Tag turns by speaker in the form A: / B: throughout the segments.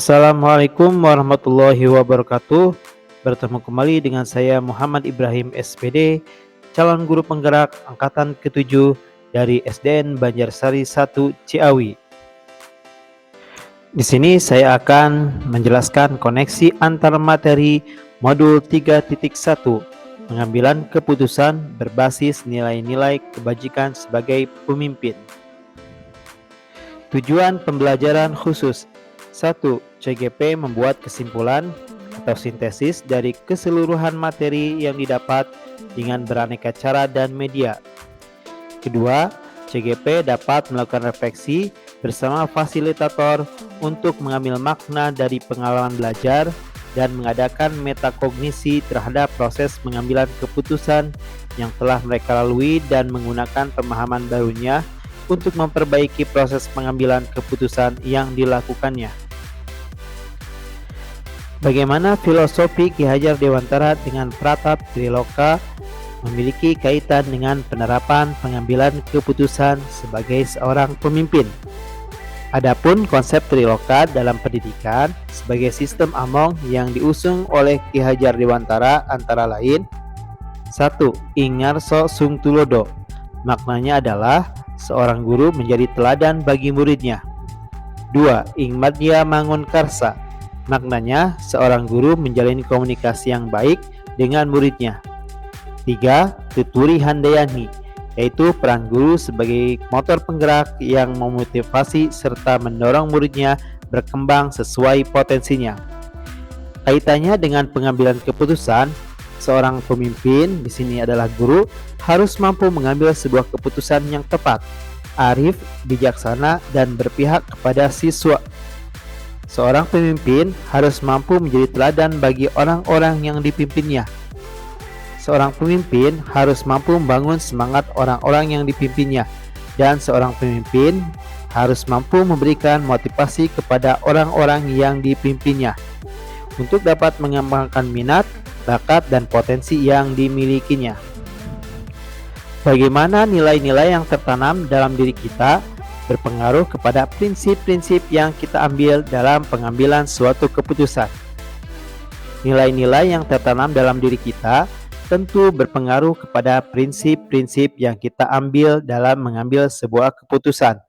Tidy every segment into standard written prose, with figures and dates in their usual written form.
A: Assalamualaikum warahmatullahi wabarakatuh. Bertemu kembali dengan saya Muhammad Ibrahim SPD, calon guru penggerak angkatan ke-7 dari SDN Banjarsari 1 Ciawi. Di sini saya akan menjelaskan koneksi antar materi modul 3.1, pengambilan keputusan berbasis nilai-nilai kebajikan sebagai pemimpin. Tujuan pembelajaran khusus 1. CGP membuat kesimpulan atau sintesis dari keseluruhan materi yang didapat dengan beraneka cara dan media. Kedua, CGP dapat melakukan refleksi bersama fasilitator untuk mengambil makna dari pengalaman belajar dan mengadakan metakognisi terhadap proses pengambilan keputusan yang telah mereka lalui dan menggunakan pemahaman barunya untuk memperbaiki proses pengambilan keputusan yang dilakukannya. Bagaimana filosofi Ki Hajar Dewantara dengan Pratap Triloka memiliki kaitan dengan penerapan pengambilan keputusan sebagai seorang pemimpin? Adapun konsep Triloka dalam pendidikan sebagai sistem among yang diusung oleh Ki Hajar Dewantara antara lain: 1. Ingarso sung tulodo. Maknanya adalah seorang guru menjadi teladan bagi muridnya. 2. Ingmadya mangun karsa. Maknanya seorang guru menjalin komunikasi yang baik dengan muridnya. 3. Tuturi handayani, yaitu peran guru sebagai motor penggerak yang memotivasi serta mendorong muridnya berkembang sesuai potensinya. Kaitannya dengan pengambilan keputusan, seorang pemimpin di sini adalah guru harus mampu mengambil sebuah keputusan yang tepat, arif, bijaksana, dan berpihak kepada siswa. Seorang pemimpin harus mampu menjadi teladan bagi orang-orang yang dipimpinnya. Seorang pemimpin harus mampu membangun semangat orang-orang yang dipimpinnya, dan seorang pemimpin harus mampu memberikan motivasi kepada orang-orang yang dipimpinnya untuk dapat mengembangkan minat, bakat, dan potensi yang dimilikinya. Bagaimana nilai-nilai yang tertanam dalam diri kita berpengaruh kepada prinsip-prinsip yang kita ambil dalam pengambilan suatu keputusan. Nilai-nilai yang tertanam dalam diri kita tentu berpengaruh kepada prinsip-prinsip yang kita ambil dalam mengambil sebuah keputusan.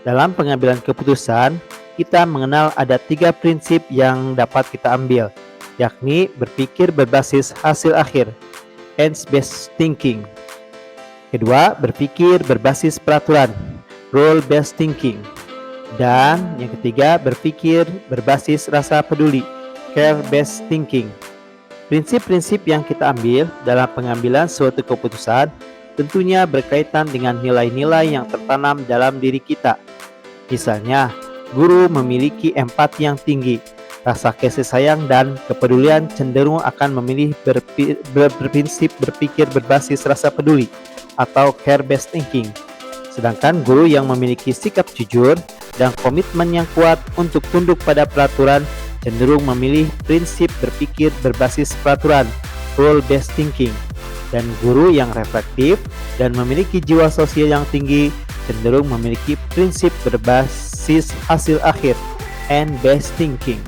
A: Dalam pengambilan keputusan, kita mengenal ada 3 prinsip yang dapat kita ambil, yakni berpikir berbasis hasil akhir, ends-based thinking. Kedua, berpikir berbasis peraturan, rule-based thinking. Dan yang ketiga, berpikir berbasis rasa peduli, care-based thinking. Prinsip-prinsip yang kita ambil dalam pengambilan suatu keputusan tentunya berkaitan dengan nilai-nilai yang tertanam dalam diri kita. Misalnya, guru memiliki empati yang tinggi, rasa kasih sayang dan kepedulian cenderung akan memilih berprinsip berpikir berbasis rasa peduli atau care-based thinking. Sedangkan guru yang memiliki sikap jujur dan komitmen yang kuat untuk tunduk pada peraturan cenderung memilih prinsip berpikir berbasis peraturan, rule-based thinking. Dan guru yang reflektif dan memiliki jiwa sosial yang tinggi cenderung memiliki prinsip berbasis hasil akhir, end-based thinking.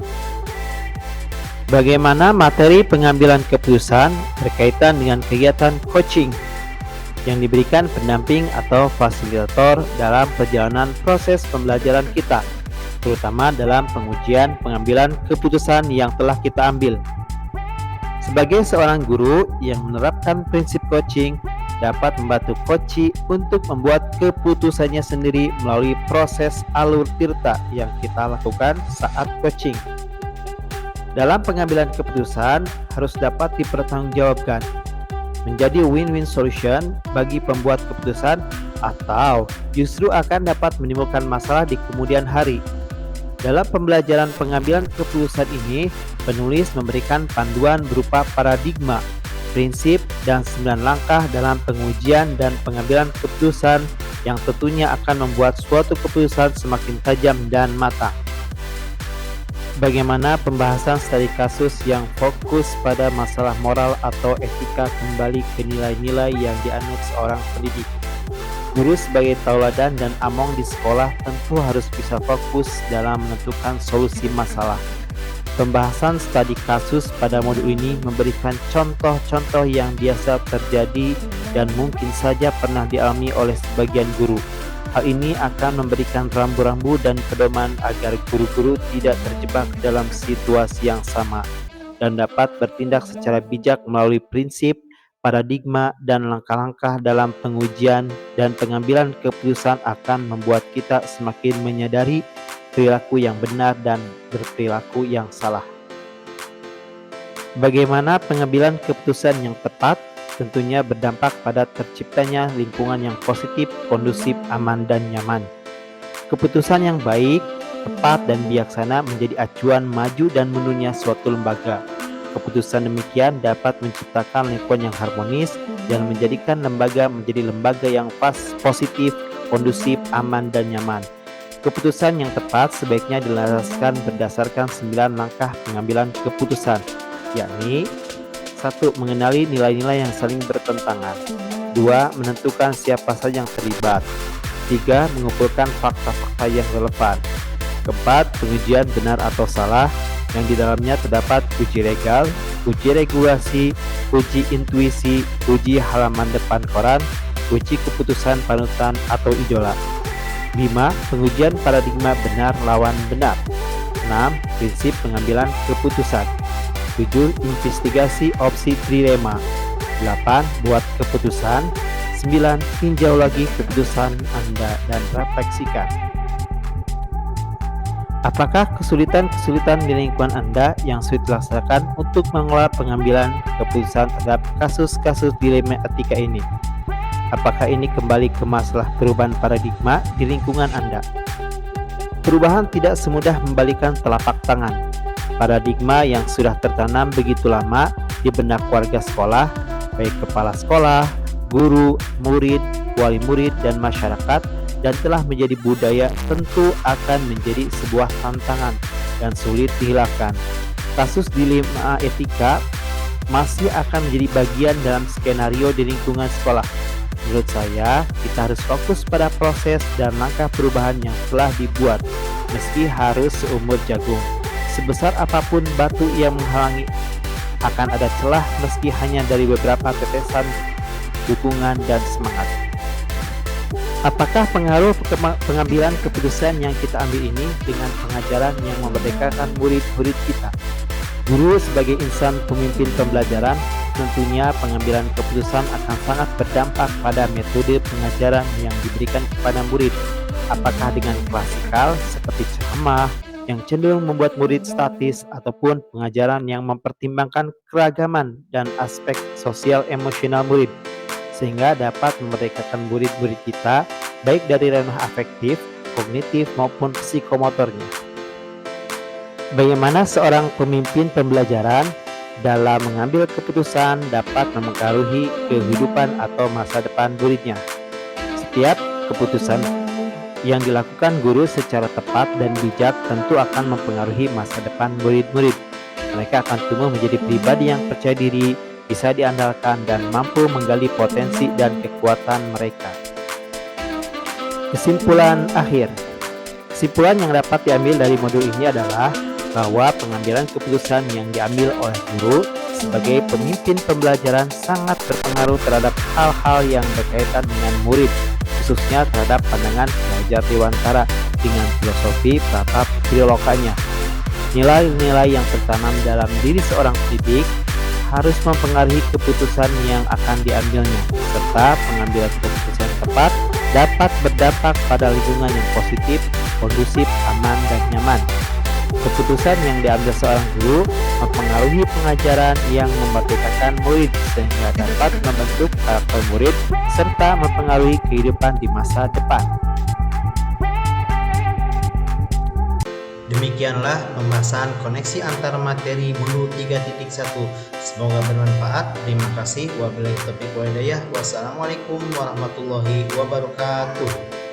A: Bagaimana materi pengambilan keputusan berkaitan dengan kegiatan coaching yang diberikan pendamping atau fasilitator dalam perjalanan proses pembelajaran kita, terutama dalam pengujian pengambilan keputusan yang telah kita ambil. Sebagai seorang guru yang menerapkan prinsip coaching dapat membantu coachee untuk membuat keputusannya sendiri melalui proses alur tirta yang kita lakukan saat coaching. Dalam pengambilan keputusan harus dapat dipertanggungjawabkan, menjadi win-win solution bagi pembuat keputusan atau justru akan dapat menimbulkan masalah di kemudian hari. Dalam pembelajaran pengambilan keputusan ini, penulis memberikan panduan berupa paradigma, prinsip, dan 9 langkah dalam pengujian dan pengambilan keputusan yang tentunya akan membuat suatu keputusan semakin tajam dan matang. Bagaimana pembahasan studi kasus yang fokus pada masalah moral atau etika kembali ke nilai-nilai yang dianut seorang pendidik. Guru sebagai tauladan dan among di sekolah tentu harus bisa fokus dalam menentukan solusi masalah. Pembahasan studi kasus pada modul ini memberikan contoh-contoh yang biasa terjadi dan mungkin saja pernah dialami oleh sebagian guru. Hal ini akan memberikan rambu-rambu dan pedoman agar guru-guru tidak terjebak dalam situasi yang sama dan dapat bertindak secara bijak melalui prinsip, paradigma, dan langkah-langkah dalam pengujian dan pengambilan keputusan akan membuat kita semakin menyadari perilaku yang benar dan berperilaku yang salah. Bagaimana pengambilan keputusan yang tepat? Tentunya berdampak pada terciptanya lingkungan yang positif, kondusif, aman, dan nyaman. Keputusan yang baik, tepat, dan bijaksana menjadi acuan maju dan munculnya suatu lembaga. Keputusan demikian dapat menciptakan lingkungan yang harmonis dan menjadikan lembaga menjadi lembaga yang positif, kondusif, aman, dan nyaman. Keputusan yang tepat sebaiknya dilandaskan berdasarkan 9 langkah pengambilan keputusan, yakni 1. Mengenali nilai-nilai yang saling bertentangan. 2. Menentukan siapa saja yang terlibat. 3. Mengumpulkan fakta-fakta yang relevan. 4. Pengujian benar atau salah, yang di dalamnya terdapat uji legal, uji regulasi, uji intuisi, uji halaman depan koran, uji keputusan panutan atau idola. 5. Pengujian paradigma benar lawan benar. 6. Prinsip pengambilan keputusan. 7. Investigasi opsi trilema. 8. Buat keputusan. 9. Tinjau lagi keputusan Anda dan refleksikan. Apakah kesulitan-kesulitan di lingkungan Anda yang sulit dilaksanakan untuk mengelola pengambilan keputusan terhadap kasus-kasus dilema etika ini? Apakah ini kembali ke masalah perubahan paradigma di lingkungan Anda? Perubahan tidak semudah membalikan telapak tangan. Paradigma yang sudah tertanam begitu lama di benak warga sekolah, baik kepala sekolah, guru, murid, wali murid, dan masyarakat, dan telah menjadi budaya, tentu akan menjadi sebuah tantangan dan sulit dihilangkan. Kasus dilema etika masih akan menjadi bagian dalam skenario di lingkungan sekolah. Menurut saya, kita harus fokus pada proses dan langkah perubahan yang telah dibuat, meski harus seumur jagung. Sebesar apapun batu yang menghalangi, akan ada celah meski hanya dari beberapa tetesan dukungan dan semangat. Apakah pengaruh pengambilan keputusan yang kita ambil ini dengan pengajaran yang memerdekakan murid-murid kita? Guru sebagai insan pemimpin pembelajaran, tentunya pengambilan keputusan akan sangat berdampak pada metode pengajaran yang diberikan kepada murid. Apakah dengan klasikal seperti ceramah yang cenderung membuat murid statis, ataupun pengajaran yang mempertimbangkan keragaman dan aspek sosial emosional murid, sehingga dapat memerdekakan murid-murid kita baik dari ranah afektif, kognitif, maupun psikomotornya. Bagaimana seorang pemimpin pembelajaran dalam mengambil keputusan dapat mempengaruhi kehidupan atau masa depan muridnya? Setiap keputusan yang dilakukan guru secara tepat dan bijak tentu akan mempengaruhi masa depan murid-murid. Mereka akan tumbuh menjadi pribadi yang percaya diri, bisa diandalkan, dan mampu menggali potensi dan kekuatan mereka. Kesimpulan akhir. Kesimpulan yang dapat diambil dari modul ini adalah bahwa pengambilan keputusan yang diambil oleh guru sebagai pemimpin pembelajaran sangat berpengaruh terhadap hal-hal yang berkaitan dengan murid, khususnya terhadap pandangan belajar Dewantara dengan filosofi pratap trilokanya. Nilai-nilai yang tertanam dalam diri seorang pendidik harus mempengaruhi keputusan yang akan diambilnya, serta pengambilan keputusan tepat dapat berdampak pada lingkungan yang positif, kondusif, aman, dan nyaman. Keputusan yang diambil seorang guru mempengaruhi pengajaran yang memerdekakan murid sehingga dapat membentuk karakter murid serta mempengaruhi kehidupan di masa depan.
B: Demikianlah pembahasan koneksi antar materi Bulu 3.1. Semoga bermanfaat. Terima kasih. Wabillahi taufiq wal hidayah. Wassalamualaikum warahmatullahi wabarakatuh.